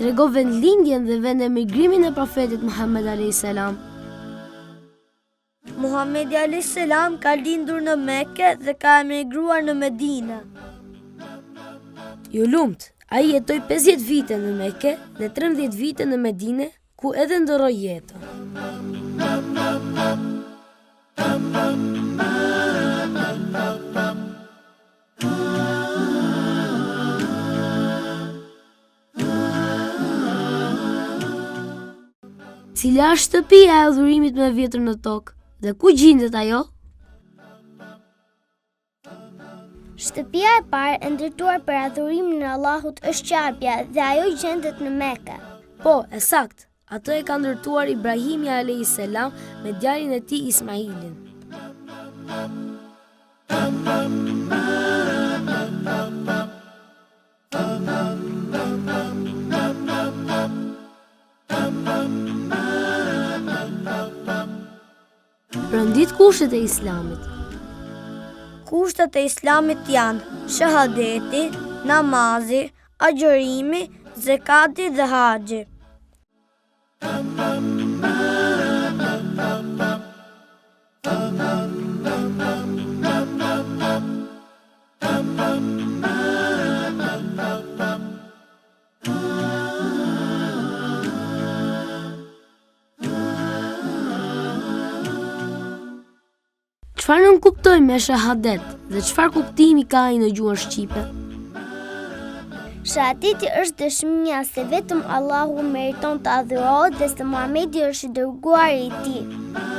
tregov vendlindjen dhe vendemigrimin e profetit Muhammed a.s. Muhamedi a.s. ka lindur në Mekë dhe ka emigruar në Medinë. Ju lumt, ai jetoi 50 vite në Mekë dhe 13 vite në Medinë, ku edhe ndërroi jetën. Cila është shtëpia e adhurimit më e vjetër në tokë dhe ku gjendet ajo? Shtëpia e parë e ndërtuar për adhurimin e Allahut është Qabja dhe ajo gjendet në Mekë. Po, e sakt. Atë e ka ndërtuar Ibrahimi a.s. me djalin e tij Ismailin. Rëndit kushtet e Islamit. Kushtet e Islamit janë shahadeti, namazi, agjërimi, zekati dhe haxhi. Çfarë nuk kuptojmë me shahadet dhe çfarë kuptimi ka ai në gjuhën shqipe? Shahadeti është dëshmia se vetëm Allahu meriton të adhurohet dhe se Muhamedi është i dërguari i tij.